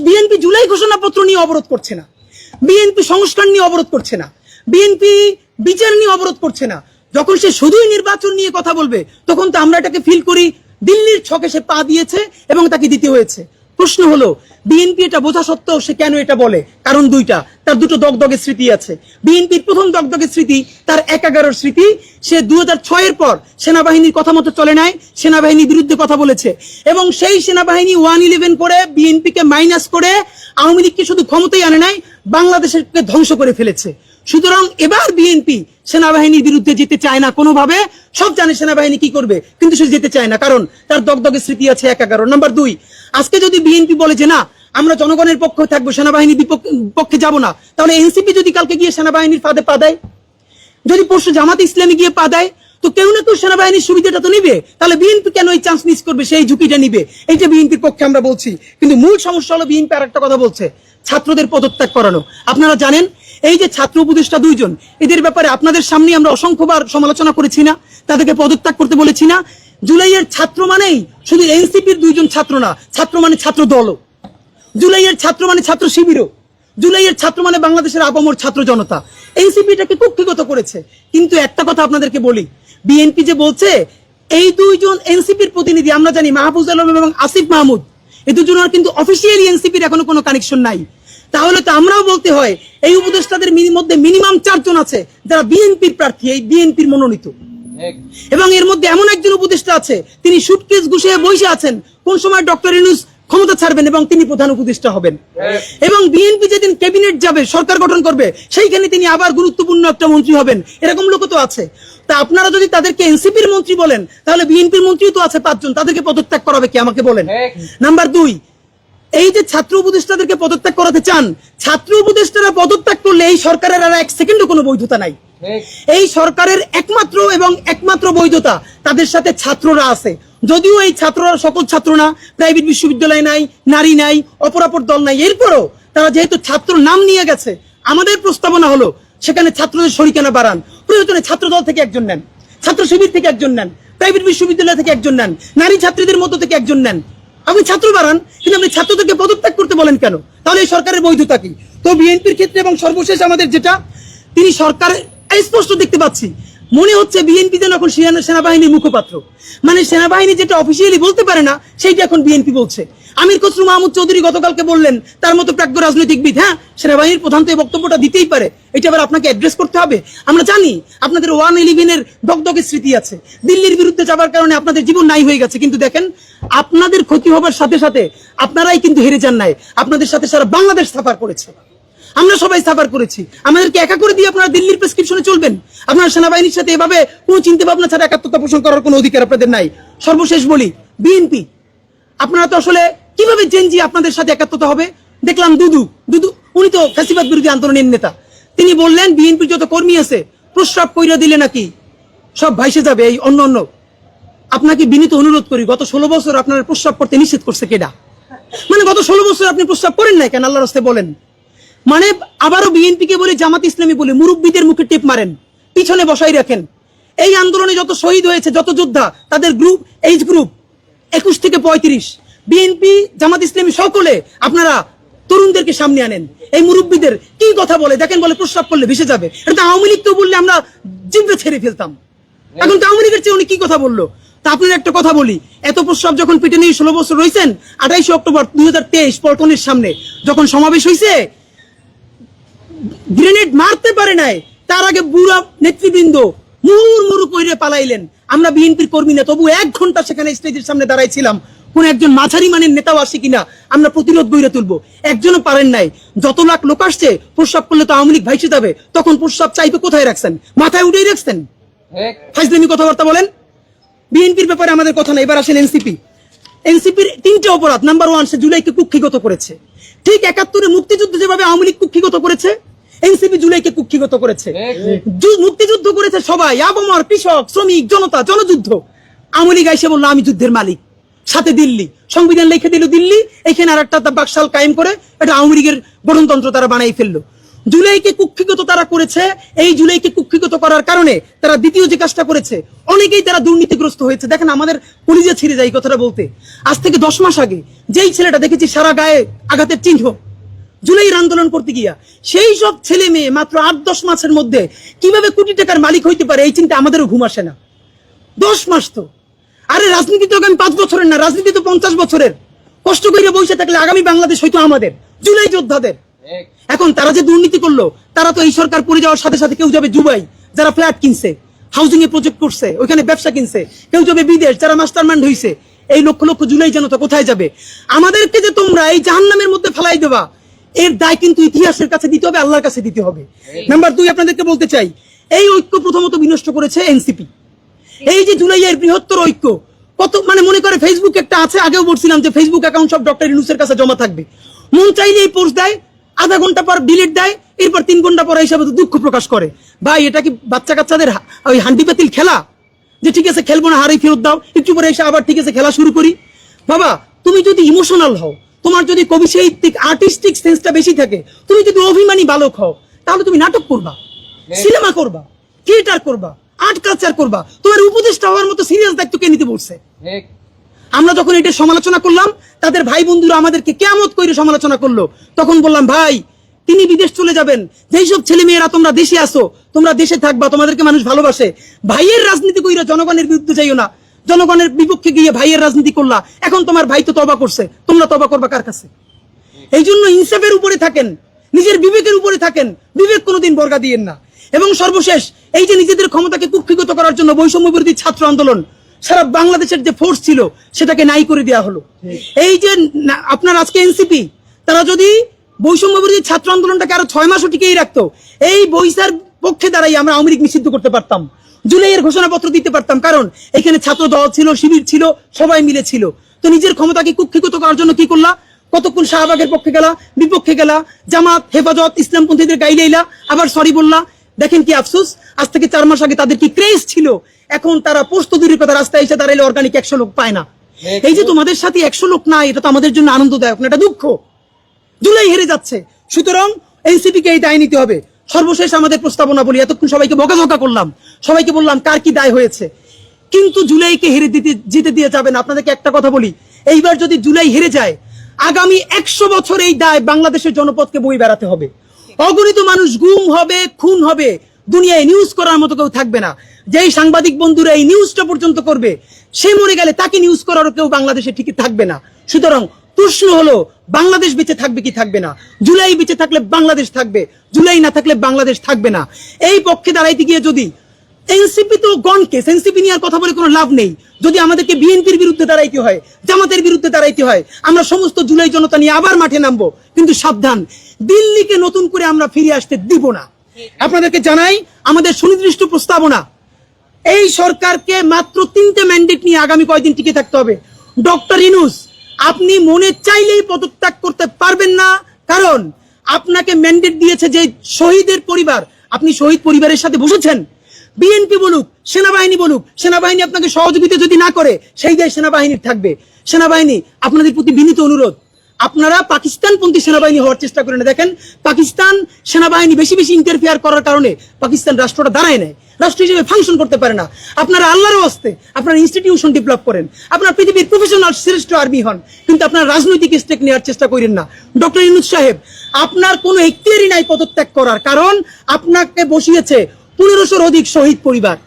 বিএনপি জুলাই ঘোষণাপত্র নিয়ে অবরোধ করছে না, বিএনপি সংস্কার নিয়ে অবরোধ করছে না, বিএনপি বিচার নিয়ে অবরোধ করছে না। যখন সে শুধুই নির্বাচন নিয়ে কথা বলবে তখন তো আমরা এটাকে ফিল করি দিল্লির ছকে সে পা দিয়েছে এবং তাকে দিতে হয়েছে। প্রশ্ন হলো বিএনপি এটা বোঝা সত্ত্বেও সে কেন এটা বলে? কারণ দুইটা, তার দুটো দগদগে স্মৃতি আছে। বিএনপির প্রথম দগদগে স্মৃতি তার ১/১১ স্মৃতি। সে ২০০৬-এর পর সেনাবাহিনীর কথা মতো চলে নাই, সেনাবাহিনীর বিরুদ্ধে কথা বলেছে এবং সেই সেনাবাহিনী 111 করে বিএনপিকে মাইনাস করে আওয়ামী লীগকে শুধু ক্ষমতায় আনে নাই, বাংলাদেশকে ধ্বংস করে ফেলেছে। সুতরাং এবার বিএনপি সেনাবাহিনীর বিরুদ্ধে যেতে চায় না কোনোভাবে। সব জানে সেনাবাহিনী কি করবে, কিন্তু সে যেতে চায় না কারণ তার দগদগে স্মৃতি আছে ১/১১। নাম্বার ২, আজকে যদি বিএনপি বলে যে না আমরা জনগণের পক্ষে থাকবো, সেনাবাহিনীর পক্ষে যাব না, তাহলে এনসিপি যদি কালকে গিয়ে সেনাবাহিনীর ফাঁদে পা দেয়, যদি পরশু জামাত ইসলামী গিয়ে পা দেয়, তো কেউ না কেউ সেনাবাহিনীর সুবিধাটা তো নিবে। তাহলে বিএনপি কেন এই চান্স মিস করবে, সেই ঝুঁকিটা নিবে? এইটা বিএনপির পক্ষে আমরা বলছি। কিন্তু মূল সমস্যা হলো বিএনপি আর একটা কথা বলছে, ছাত্রদের পদত্যাগ করানো। আপনারা জানেন এই যে ছাত্র উপদেষ্টা ২ জন, এদের ব্যাপারে আপনাদের সামনে আমরা অসংখ্যবার সমালোচনা করেছি না? তাদেরকে পদত্যাগ করতে বলেছি না? জুলাইয়ের ছাত্র মানেই শুধু এনসিপির ২ জন ছাত্র না, ছাত্র মানে ছাত্র দলও। জুলাইয়ের ছাত্র মানে ছাত্র শিবিরও। জুলাইয়ের ছাত্র মানে বাংলাদেশের আপামর ছাত্র জনতা। এনসিপি এটাকে কুক্ষিগত করেছে। কিন্তু একটা কথা আপনাদেরকে বলি, বিএনপি যে বলছে এই ২ জন এনসিপির প্রতিনিধি, আমরা জানি মাহফুজ আলম এবং আসিফ মাহমুদ, এই দুজনের কিন্তু অফিসিয়ালি এনসিপির এখনো কোনো কানেকশন নাই। তাহলে তো আমরাও বলতে হয় এই উপদেষ্টাদের মধ্যে মিনিমাম ৪ জন আছে যারা বিএনপির প্রার্থী, এই বিএনপির মনোনীত। এবং এর মধ্যে এমন একজন উপদেষ্টা আছে তিনি সুটকেস গুছিয়ে বসে আছেন কোন সময় ডক্টর ইউনূস ক্ষমতা ছাড়বেন এবং তিনি প্রধান উপদেষ্টা হবেন। এবং বিএনপি যেদিন ক্যাবিনেট যাবে, সরকার গঠন করবে, সেইখানে তিনি আবার গুরুত্বপূর্ণ একটা মন্ত্রী হবেন। এরকম লোক তো আছে। তা আপনারা যদি তাদেরকে এনসিপির মন্ত্রী বলেন, তাহলে বিএনপির মন্ত্রী তো আছে ৫ জন, তাদেরকে পদত্যাগ করাবে কি আমাকে বলেন? নাম্বার ২, এই যে ছাত্র উপদেষ্টাদেরকে পদত্যাগ করাতে চান, ছাত্র উপদেষ্টারা পদত্যাগ করলে এই সরকারের আর ১ সেকেন্ডও কোনো বৈধতা নাই। এই সরকারের একমাত্র বৈধতা তাদের সাথে ছাত্ররা আছে। যদিও এই ছাত্ররা সকল ছাত্র না, প্রাইভেট বিশ্ববিদ্যালয় নাই, নারী নাই, অপরাপর দল নাই, এরপরও তারা যেহেতু ছাত্র নাম নিয়ে গেছে, আমাদের প্রস্তাবনা হলো সেখানে ছাত্রদের শরিকানা বাড়ান। প্রয়োজনে ছাত্র দল থেকে একজন নেন, ছাত্র শিবির থেকে একজন নেন, প্রাইভেট বিশ্ববিদ্যালয় থেকে একজন নেন, নারী ছাত্রীদের মধ্য থেকে একজন নেন। আপনি ছাত্র বাড়ান, কিন্তু আপনি ছাত্রদেরকে পদত্যাগ করতে বলেন কেন? তাহলে এই সরকারের বৈধতা কি? তো বিএনপির ক্ষেত্রে এবং সর্বশেষ আমাদের যেটা, তিনি সরকারের স্পষ্ট দেখতে পাচ্ছি মনে হচ্ছে বিএনপি যেন এখন সেনাবাহিনীর মুখপাত্র। মানে সেনাবাহিনী যেটা অফিসিয়ালি বলতে পারে না সেইটা এখন বিএনপি বলছে। আমির খসরু মাহমুদ চৌধুরী গতকালকে বললেন তার মতো প্রাজ্ঞ রাজনৈতিকবিদ, হ্যাঁ সেনাবাহিনীর প্রধান তো এই বক্তব্যটা দিতেই পারে, এটা আবার আপনাকে অ্যাড্রেস করতে হবে। আমরা জানি আপনাদের 111-এর দগদগে স্মৃতি আছে, দিল্লির বিরুদ্ধে যাবার কারণে আপনাদের জীবন নাই হয়ে গেছে। কিন্তু দেখেন আপনাদের ক্ষতি হবার সাথে সাথে আপনারাই কিন্তু হেরে যান নাই, আপনাদের সাথে সারা বাংলাদেশ সাফার করেছে, আমরা সবাই সাফার করেছি। আমাদেরকে একা করে দিয়ে আপনারা দিল্লির প্রেসক্রিপশনে চলবেন? আপনারা সেনাবাহিনীর সাথে এভাবে কোনো চিন্তা ভাবনা ছাড়া একাত্মতা পোষণ করার কোনো অধিকার আপনাদের নাই। সর্বশেষ বলি, বিএনপি আপনারা তো আসলে কিভাবে জেনজি আপনাদের সাথে একাত্মতা হবে? দেখলাম দুদু উনি তো ফ্যাসিবাদ বিরোধী আন্দোলনের নেতা, তিনি বললেন বিএনপির যত কর্মী আছে প্রস্রাব কইরা দিলে নাকি সব ভাইসে যাবে এই অন্য। আপনাকে বিনীত অনুরোধ করি, গত 16 বছর আপনারা প্রস্রাব করতে নিষেধ করছে কেডা? মানে গত 16 বছর আপনি প্রস্রাব করেন নাই কেন? আল্লাহর রাস্তায় বলেন। মানে আবারও বিএনপি কে বলে, জামাত ইসলামী বলে মুরব্বীদের মুখে টেপ মারেন, পিছনে বসাই রাখেন। এই আন্দোলনে যত শহীদ হয়েছে, যত যোদ্ধা, তাদের গ্রুপ, এইজ গ্রুপ 21 থেকে 35, বিএনপি জামাত ইসলামী সকলে আপনারা তরুণদেরকে সামনে আনেন। এই মুরব্বীদের কি কথা বলে দেখেন, বলে প্রস্রাব করলে ভেসে যাবে। এটা তো আওয়ামী লীগ তো বললে আমরা জিভে ছেড়ে ফেলতাম, এখন তো আওয়ামী লীগের চেয়ে উনি কি কথা বললো। তা আপনার একটা কথা বলি, এত প্রস্রাব যখন পিটে নিয়ে 16 বছর রয়েছেন, 28 অক্টোবর 2023 পল্টনের সামনে যখন সমাবেশ হয়েছে, গ্রেনেড মারতে পারে নাই, তার আগে বুড়া নেতৃবৃন্দ মুহুর্মুহু কইরে পালাইলেন। আমরা বিএনপির কর্মী না, তবু 1 ঘন্টা সেখানে স্টেজের সামনে দাঁড়াইছিলাম, কোন একজন মাঝারি মানের নেতাও আসে কিনা আমরা প্রতিরোধ গড়ে তুলবো। একজনও পারেন নাই। যত লাখ লোক আসছে, প্রস্রাব করলে তো আওয়ামী লীগ ভাইসে যাবে, তখন প্রস্রাব চাইবে কোথায় রাখছেন? মাথায় উঠেই রাখছেন। ফাইজলামি কথাবার্তা বলেন। বিএনপির ব্যাপারে আমাদের কথা না। এবার আসেন এনসিপির 3টে অপরাধ। নাম্বার 1, সে জুলাইকে কুক্ষিগত করেছে। ঠিক 71-এ মুক্তিযুদ্ধ যেভাবে আওয়ামী লীগ কুক্ষিগত করেছে, এনসিপি জুলাইকে কুক্ষিগত করেছে। মুক্তিযুদ্ধ করেছে সবাই, আবমর, কৃষক, শ্রমিক, জনতা, জনযুদ্ধ। আওয়ামী লীগ এসে বললো আমি যুদ্ধের মালিক, সাথে দিল্লি সংবিধান লিখে দিল দিল্লি, এখানে আর একটা বাকশাল কায়েম করে এটা আওয়ামী লীগের গঠনতন্ত্র তারা বানাই ফেললো। জুলাইকে কুক্ষিগত তারা করেছে। এই জুলাইকে কুক্ষিগত করার কারণে তারা দ্বিতীয় যে কাজটা করেছে, অনেকেই তারা দুর্নীতিগ্রস্ত হয়েছে। দেখেন আমাদের কলিজা ছিঁড়ে যায় এই কথাটা বলতে। আজ থেকে 10 মাস আগে যেই ছেলেটা দেখেছি সারা গায়ে আঘাতের চিহ্ন, জুলাইয়ের আন্দোলন করতে গিয়া সেই সব ছেলে মেয়ে মাত্র 8-10 মাসের মধ্যে কিভাবে কোটি টাকার মালিক হইতে পারে এই চিন্তা আমাদেরও ঘুম আসে না। 10 মাস তো, আরে রাজনীতি তো আগামী 5 বছরের না, রাজনীতি তো 50 বছরের। কষ্ট করে বসে থাকলে আগামী বাংলাদেশ হয়তো আমাদের, জুলাই যোদ্ধাদের। এখন তারা যে দুর্নীতি করলো, তারা তো এই সরকার পড়ে যাওয়ার সাথে সাথে কেউ যাবে দুবাই, যারা ফ্ল্যাট কিনছে, হাউজিং এ প্রজেক্ট করছে, ওইখানে ব্যবসা কিনছে, কেউ যাবে বিদেশ, যারা মাস্টারমাইন্ড হইছে। এই লক্ষ লক্ষ জুলাই জনতা কোথায় যাবে? আমাদেরকে যে তোমরা এই জাহান্নামের মধ্যে ফেলাই দেবা, এর দায় কিন্তু ইতিহাসের কাছে দিতে হবে, আল্লাহর কাছে দিতে হবে। নাম্বার 2, আপনাদেরকে বলতে চাই, এই ঐক্য প্রথমত বিনষ্ট করেছে এনসিপি। এই যে জুলাইয়ের বৃহত্তর ঐক্য, কত মানে মনে করে ফেসবুক একটা আছে, আগেও বলছিলাম যে ফেসবুক অ্যাকাউন্ট সব ডক্টর ইউনূসের কাছে জমা থাকবে। মন চাইলে এই পোস্ট দেয়, আধা ঘন্টা পর ডিলিট দেয়, এরপর 3 ঘন্টা পর হিসাবে দুঃখ প্রকাশ করে। ভাই, এটা কি বাচ্চা কাচ্চাদের ওই হান্ডি পাতিল খেলা যে ঠিক আছে খেলবো না, হারাই ফেরত দাও, একটু পরে এসে আবার ঠিক আছে খেলা শুরু করি? বাবা, তুমি যদি ইমোশনাল হও, তোমার যদি কবি সাহিত্যিক আর্টিস্টিক সেন্সটা বেশি থাকে, তুমি যদি অভিমানী বালক হও, তাহলে তুমি নাটক করবা, সিনেমা করবা, থিয়েটার করবা, আর্ট কালচার করবা। তোমার উপদেষ্টা হওয়ার মতো সিরিয়াস দায়িত্ব কে নিতে বলছে? আমরা যখন এটা সমালোচনা করলাম, তাদের ভাই বন্ধুরা আমাদেরকে কিয়ামত করে সমালোচনা করলো, তখন বললাম ভাই তিনি বিদেশ চলে যাবেন, যেই সব ছেলে মেয়েরা তোমরা দেশে আসো, তোমরা দেশে থাকবা, তোমাদেরকে মানুষ ভালোবাসে। ভাইয়ের রাজনীতি কইরা জনগণের বিরুদ্ধে যাইও না, জনগণের বিপক্ষে গিয়ে ভাইয়ের রাজনীতি করলা। এখন তোমার ভাই তো তওবা করছে, তোমরা তওবা করবা কার কাছে? এই জন্য ইনসাফের উপরে থাকেন, নিজের বিবেকের উপরে থাকেন, বিবেক কোনোদিন বর্গা দিয়েন না। এবং সর্বশেষ, এই যে নিজেদের ক্ষমতাকে কুক্ষিগত করার জন্য বৈষম্য বিরোধী ছাত্র আন্দোলন, সারা বাংলাদেশের যে ফোর্স ছিল সেটাকে নাই করে দেওয়া হলো। এই যে আপনার আজকে এনসিপি, তারা যদি বৈষম্য বিরোধী ছাত্র আন্দোলনটাকে আরো 6 মাসও টিকিয়ে রাখতো, এই বৈশার পক্ষে দাঁড়াই আমরা আওয়ামী লীগ নিষিদ্ধ করতে পারতাম, জুলাইয়ের ঘোষণাপত্র দিতে পারতাম। কারণ এখানে ছাত্র দল ছিল, শিবির ছিল, সবাই মিলে ছিল। তো নিজের ক্ষমতাকে কুক্ষিগত করার জন্য কি করলা? কতক্ষণ শাহবাগের পক্ষে গেলা, বিপক্ষে গেলা, জামাত, হেফাজত, ইসলামপন্থীদের গাইলাইলা, আবার সরি বললা। দেখেন কি আফসোস, আজ থেকে 4 মাস আগে তাদের কি ক্রেজ ছিল, এখন তারা পোস্ত দূরের কথা রাস্তায় এসে দাঁড়াইলে অর্গানিক 100 লোক পায় না। এই যে তোমাদের সাথে 100 লোক নাই, এটা তো আমাদের জন্য আনন্দদায়ক না, এটা দুঃখ। জুলাই হেরে যাচ্ছে, সুতরাং এনসিপি কে এই দায় নিতে হবে। সর্বশেষ আমাদের প্রস্তাবনা বলি, এতক্ষণ সবাইকে বকাঝকা করলাম, সবাইকে বললাম কার কি দায় হয়েছে, কিন্তু জুলাইকে হেরে জিতে দিয়ে যাবে না। আপনাদেরকে একটা কথা বলি, এইবার যদি জুলাই হেরে যায়, আগামী 100 বছর এই দায় বাংলাদেশের জনপদকে বই বেড়াতে হবে। অগণিত মানুষ গুম হবে, খুন হবে, দুনিয়ায় নিউজ করার মতো কেউ থাকবে না। যেই সাংবাদিক বন্ধুরা এই নিউজটা পর্যন্ত করবে, সে মরে গেলে তাকে নিউজ করারও কেউ বাংলাদেশে ঠিকই থাকবে না। সুতরাং প্রশ্ন হলো, বাংলাদেশ বেঁচে থাকবে কি থাকবে না? জুলাই বেঁচে থাকলে বাংলাদেশ থাকবে, জুলাই না থাকলে বাংলাদেশ থাকবে না। এই পক্ষে দাঁড়াইতে গিয়ে যদি এনসিপি তো গণকেস, এনসিপি নিয়ে আর কথা বলে কোনো লাভ নেই। যদি আমাদেরকে বিএনপির বিরুদ্ধে দাঁড়াইতে হয়, জামাতের বিরুদ্ধে দাঁড়াইতে হয়, আমরা সমস্ত জুলাই জনতা নিয়ে আবার মাঠে নামবো। কিন্তু সাবধান, দিল্লিকে নতুন করে আমরা ফিরে আসতে দিব না। আপনাদেরকে জানাই আমাদের সুনির্দিষ্ট প্রস্তাবনা, এই সরকারকে মাত্র 3টে ম্যান্ডেট নিয়ে আগামী কয়েকদিন টিকে থাকতে হবে। ডক্টর ইউনূস, আপনি মনে চাইলেই পদত্যাগ করতে পারবেন না, কারণ আপনাকে ম্যান্ডেট দিয়েছে যে শহীদের পরিবার, আপনি শহীদ পরিবারের সাথে বসেছেন। বিএনপি বলুক, সেনাবাহিনী বলুক, সেনাবাহিনী আপনাকে সহযোগিতা যদি না করে, সেই দায় সেনাবাহিনীর থাকবে। সেনাবাহিনী, আপনাদের প্রতি বিনীত অনুরোধ, আপনারা পাকিস্তানপন্থী সেনাবাহিনী হওয়ার চেষ্টা করেন। দেখেন, পাকিস্তান সেনাবাহিনী বেশি বেশি ইন্টারফেয়ার করার কারণে পাকিস্তান রাষ্ট্রটা দাঁড়ায় নেয়, রাষ্ট্র হিসেবে ফাংশন করতে পারে না। আপনারা আল্লাহর ওয়াস্তে আপনারা ইনস্টিটিউশন ডেভেলপ করেন, আপনারা পৃথিবীর প্রফেশনাল শ্রেষ্ঠ আর্মি হন, কিন্তু আপনারা রাজনৈতিক স্টেক নেওয়ার চেষ্টা করেন না। ডক্টর ইউনূস সাহেব, আপনার কোনো এখতিয়ারই নাই পদত্যাগ করার, কারণ আপনাকে বসিয়েছে 1500-র অধিক শহীদ পরিবার,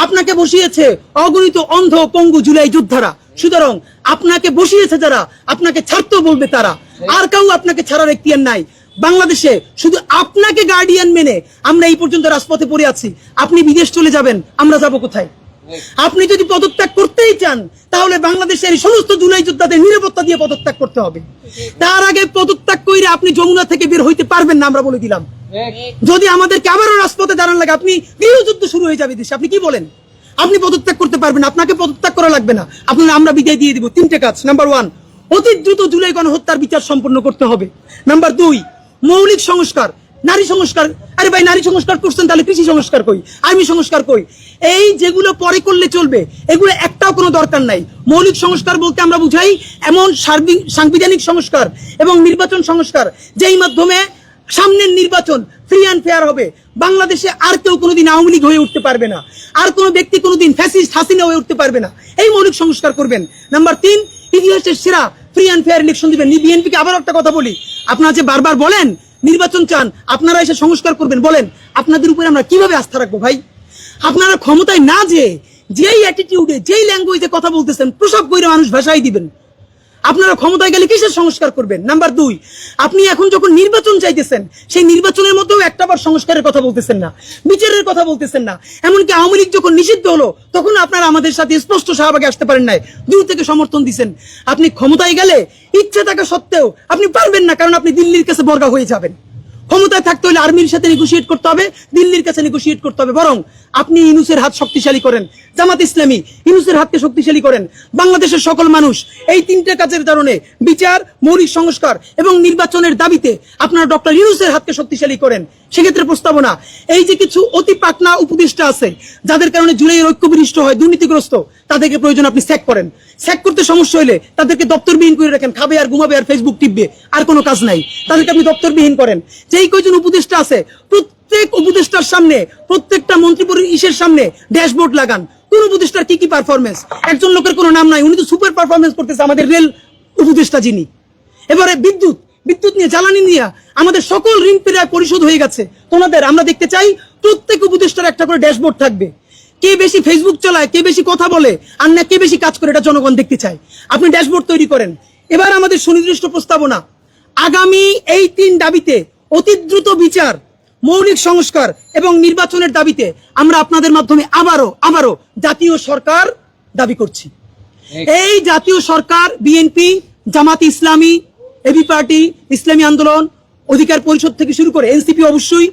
আপনাকে বসিয়েছে অগণিত অন্ধ পঙ্গু জুলাই যোদ্ধারা। সুতরাং আপনাকে বসিয়েছে যারা, আপনাকে ছাড়তেও বলবে তারা, আর কেউ আপনাকে ছাড়ার এখতিয়ার নাই। বাংলাদেশে শুধু আপনাকে গার্ডিয়ান মেনে আমরা এই পর্যন্ত রাজপথে পড়ে আছি। আপনি বিদেশ চলে যাবেন, আমরা যাব কোথায়? আপনি যদি পদত্যাগ করতেই চান, তাহলে বাংলাদেশের সমস্ত জুলাই যোদ্ধাদের নিরাপত্তা দিয়ে পদত্যাগ করতে হবে। তার আগে পদত্যাগ করে আপনি যমুনা থেকে বের হইতে পারবেন না, আমরা বলে দিলাম। যদি আমাদেরকে আবারও রাজপথে দাঁড়ান লাগে, আপনি গৃহযুদ্ধ শুরু হয়ে যাবে দেশে। আপনি কি বলেন? আপনি পদত্যাগ করতে পারবেন, আপনাকে পদত্যাগ করা লাগবে না, আপনারা আমরা বিদায় দিয়ে দিব। 3টে কাজ। নাম্বার 1, অতি দ্রুত জুলাই গণহত্যার বিচার সম্পন্ন করতে হবে। নাম্বার 2, মৌলিক সংস্কার, নারী সংস্কার। আরে ভাই, নারী সংস্কার করছেন, তাহলে কৃষি সংস্কার কই, আইনি সংস্কার কই? এই যেগুলো পরে করলে চলবে, এগুলো একটাও কোনো দরকার নাই। মৌলিক সংস্কার বলতে আমরা বুঝাই এমন সাংবিধানিক সংস্কার এবং নির্বাচন সংস্কার, যেই মাধ্যমে সামনের নির্বাচন ফ্রি অ্যান্ড ফেয়ার হবে। বাংলাদেশে আর কেউ কোনোদিন আওয়ামী লীগ হয়ে উঠতে পারবে না, আর কোনো ব্যক্তি কোনোদিন ফ্যাসিস্ট হাসিনা হয়ে উঠতে পারবে না। এই মৌলিক সংস্কার করবেন। নাম্বার 3, ইতিহাসের সেরা ফ্রি অ্যান্ড ফেয়ার ইলেকশন দিবেন। বিএনপিকে আবার একটা কথা বলি, আপনারা যে বারবার বলেন নির্বাচন চান, আপনারা এসে সংস্কার করবেন, বলেন আপনাদের উপরে আমরা কিভাবে আস্থা রাখবো ভাই? আপনারা ক্ষমতায় না যেই অ্যাটিটিউডে যেই ল্যাঙ্গুয়েজে কথা বলতেছেন, প্রসব কইরা মানুষ ভাষাই দিবেন। আপনারা ক্ষমতায় গেলে কিসের সংস্কার করবেন? নাম্বার 2, আপনি এখন যখন নির্বাচন চাইতেছেন, সেই নির্বাচনের মধ্যেও একটাবার সংস্কারের কথা বলতেছেন না, বিচারের কথা বলতেছেন না। এমনকি আওয়ামী লীগ যখন নিষিদ্ধ হলো, তখন আপনারা আমাদের সাথে স্পষ্ট শাহবাগে আসতে পারেন নাই, দূর থেকে সমর্থন দিচ্ছেন। আপনি ক্ষমতায় গেলে ইচ্ছা থাকা সত্ত্বেও আপনি পারবেন না, কারণ আপনি দিল্লির কাছে বর্গা হয়ে যাবেন। ক্ষমতায় থাকতে হলে আর্মির সাথে নেগোশিয়েট করতে হবে, দিল্লির কাছে নেগোশিয়েট করতে হবে। বরং আপনি ইউনূসের হাত শক্তিশালী করেন, জামাত ইসলামী ইউনূসের হাতকে শক্তিশালী করেন। বাংলাদেশের সকল মানুষ এই 3টে কাজের কারণে, বিচার, মৌলিক সংস্কার এবং নির্বাচনের দাবিতে আপনারা ডক্টর ইউনূসের হাতকে শক্তিশালী করেন। সেক্ষেত্রে প্রস্তাবনা, এই যে কিছু অতি পাকনা উপদেষ্টা আছে যাদের কারণে জুলাইয়ের ঐক্য বিনষ্ট হয়, দুর্নীতিগ্রস্ত, তাদেরকে প্রয়োজন আপনি স্যাক করেন। স্যাক করতে সমস্যা হলে তাদেরকে দপ্তরবিহীন করে রাখেন, খাবে আর ঘুমাবে আর ফেসবুক টিপবে, আর কোনো কাজ নাই, তাদেরকে আপনি দপ্তরবিহীন করেন। যেই কয়জন উপদেষ্টা আছে, প্রত্যেক উপদেষ্টার সামনে, প্রত্যেকটা মন্ত্রী পরিষদের সামনে ড্যাশবোর্ড লাগান, কোন উপদেষ্টার কি কি পারফরমেন্স। একজন লোকের কোনো নাম নাই, উনি তো সুপার পারফরমেন্স করতেছে, আমাদের রেল উপদেষ্টা যিনি। এবারে বিদ্যুৎ নিয়ে, জ্বালানি নিয়ে আমাদের সকল ঋণ প্রায় পরিশোধ হয়ে গেছে। তোমাদের আমরা দেখতে চাই প্রত্যেক উপদেষ্টার একটা করে ড্যাশবোর্ড থাকবে, কে বেশি ফেসবুক চালায়, কে বেশি কথা বলে, আর না কে বেশি কাজ করে, এটা জনগণ দেখতে চায়। আপনি ড্যাশবোর্ড তৈরি করেন। এবার আমাদের সুনির্দিষ্ট প্রস্তাবনা, আগামী এই 3 দাবিতে অতি দ্রুত বিচার, মৌলিক সংস্কার এবং নির্বাচনের দাবিতে আমরা আপনাদের মাধ্যমে আবারও জাতীয় সরকার দাবি করছি। এই জাতীয় সরকার BNP, Jamaat Islami, AB party, ইসলামী আন্দোলন, অধিকার পরিষদ থেকে শুরু করে এনসিপি, অবশ্যই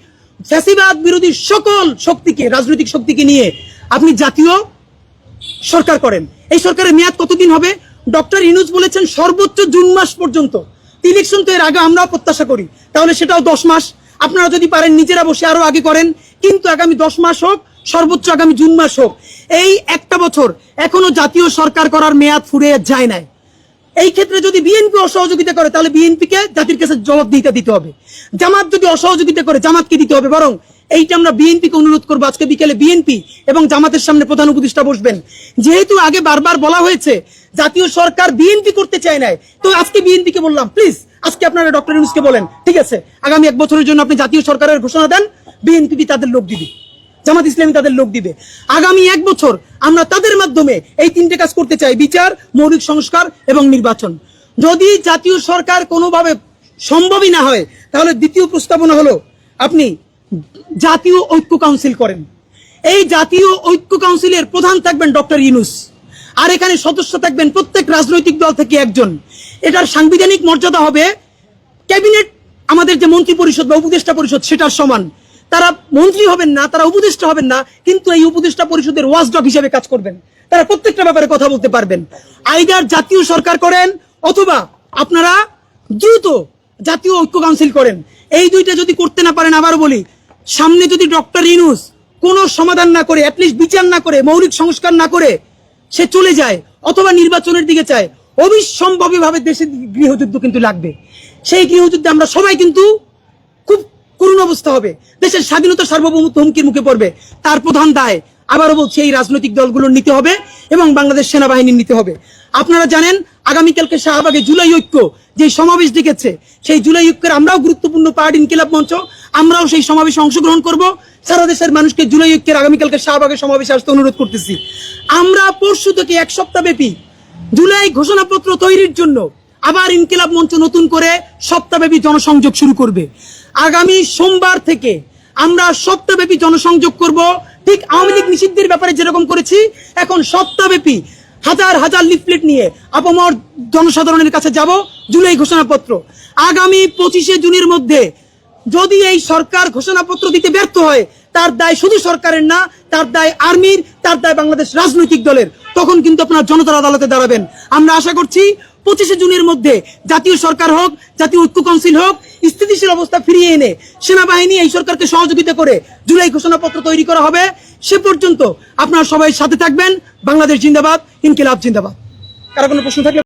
ফ্যাসিবাদ বিরোধী সকল শক্তিকে, রাজনৈতিক শক্তিকে নিয়ে আপনি জাতীয় সরকার করেন। এই সরকারের মেয়াদ কতদিন হবে? ডক্টর ইউনূস বলেছেন সর্বোচ্চ জুন মাস পর্যন্ত। ইলেকশন তো এর আগে আমরাও প্রত্যাশা করি, তাহলে সেটাও 10 মাস। আপনারা যদি পারেন নিজেরা বসে আরো আগে করেন, কিন্তু আগামী 10 মাস হোক, সর্বোচ্চ আগামী জুন মাস হোক। এই একটা বছর এখনো জাতীয় সরকার করার মেয়াদ ফুরিয়ে যায় নাই। এই ক্ষেত্রে যদি বিএনপি অসহযোগিতা করে, তাহলে বিএনপিকে জাতির কাছে জবাবদিহিতা দিতে হবে। জামাত যদি অসহযোগিতা করে, জামাতকে দিতে হবে। বরং এইটা আমরা বিএনপিকে অনুরোধ করবো, আজকে বিকেলে বিএনপি এবং জামাতের সামনে প্রধান উপদেষ্টা বসবেন। যেহেতু আগে বারবার বলা হয়েছে জাতীয় সরকার বিএনপি করতে চায় নাই, তো আজকে বিএনপিকে বললাম, প্লিজ আজকে আপনারা ডক্টর ইউনূসকে বলেন, ঠিক আছে, আগামী 1 বছরের জন্য আপনি জাতীয় সরকারের ঘোষণা দেন, বিএনপি তাদের লোক দিবে, জামাত ইসলামী তাদের লোক দিবে। আগামী 1 বছর আমরা তাদের মাধ্যমে এই 3টে কাজ করতে চাই, বিচার, মৌলিক সংস্কার এবং নির্বাচন। যদি জাতীয় সরকার কোনোভাবে সম্ভবই না হয়, তাহলে দ্বিতীয় প্রস্তাবনা হলো আপনি জাতীয় ঐক্য কাউন্সিল করেন। এই জাতীয় ঐক্য কাউন্সিলের প্রধান থাকবেন ডক্টর ইউনূস, আর এখানে সদস্য থাকবেন প্রত্যেক রাজনৈতিক দল থেকে একজন। এটার সাংবিধানিক মর্যাদা হবে ক্যাবিনেট, আমাদের যে মন্ত্রী পরিষদ বা উপদেষ্টা পরিষদ সেটার সমান। তারা মন্ত্রী হবেন না, তারা উপদেষ্টা হবেন না, কিন্তু এই উপদেষ্টা পরিষদের ওয়াচডগ হিসেবে কাজ করবেন। তারা প্রত্যেকটা ব্যাপারে কথা বলতে পারবেন। আইদার জাতীয় সরকার করেন অথবা আপনারা দ্রুত জাতীয় ঐক্য কাউন্সিল করেন। এই দুইটা যদি করতে না পারেন, আবার বলি, সামনে যদি ডক্টর ইউনূস কোনো সমাধান না করে, অ্যাটলিস্ট বিচার না করে, মৌলিক সংস্কার না করে সে চলে যায় অথবা নির্বাচনের দিকে চায়, অবিসম্ভাবীভাবে দেশে গৃহযুদ্ধ কিন্তু লাগবে। সেই গৃহযুদ্ধে আমরা সবাই কিন্তু খুব করুণ অবস্থা হবে, দেশের স্বাধীনতা সার্বভৌমত্ব হুমকির মুখে পড়বে। তার প্রধান দায়, আবারও বলছি, এই রাজনৈতিক দলগুলোর নিতে হবে এবং বাংলাদেশ সেনাবাহিনীর নিতে হবে। আপনারা জানেন আগামীকালকে শাহবাগে জুলাই ঐক্য যে সমাবেশ ডেকেছে, সেই জুলাই ঐক্যের আমরাও গুরুত্বপূর্ণ পার্ট, ইনকিলাব মঞ্চ, আমরাও সেই সমাবেশে অংশগ্রহণ করব। সারা দেশের মানুষকে জুলাই ঐক্যের আগামীকালকে শাহবাগে সমাবেশে আসতে অনুরোধ করতেছি। আমরা পরশু থেকে 1 সপ্তাহ ব্যাপী জুলাই ঘোষণাপত্র তৈরির জন্য আবার ইনকিলাব মঞ্চ নতুন করে সপ্তাহব্যাপী জনসংযোগ শুরু করবে। আগামী সোমবার থেকে আমরা সপ্তাহব্যাপী জনসংযোগ করব, ঠিক আওয়ামী লীগ নিষিদ্ধের ব্যাপারে যেরকম করেছি, এখন সপ্তাহব্যাপী হাজার হাজার লিফলেট নিয়ে আপামর জনসাধারণের কাছে যাব। জুলাই ঘোষণাপত্র আগামী 25শে জুনের মধ্যে যদি এই সরকার ঘোষণাপত্র দিতে ব্যর্থ হয়, তার দায় শুধু সরকারের না, তার দায় আর্মির, তার দায় বাংলাদেশ রাজনৈতিক দলের। তখন কিন্তু আপনারা জনতার আদালতে দাঁড়াবেন। আমরা আশা করছি 25শে জুনের মধ্যে জাতীয় সরকার হোক, জাতীয় ঐক্য কাউন্সিল হোক, স্থিতিশীল অবস্থা ফিরিয়ে এনে সেনাবাহিনী এই সরকারকে সহযোগিতা করে জুলাই ঘোষণাপত্র তৈরি করা হবে। সে পর্যন্ত আপনারা সবাই সাথে থাকবেন। বাংলাদেশ জিন্দাবাদ, ইনকিলাব জিন্দাবাদ। কারো কোনো প্রশ্ন থাকলে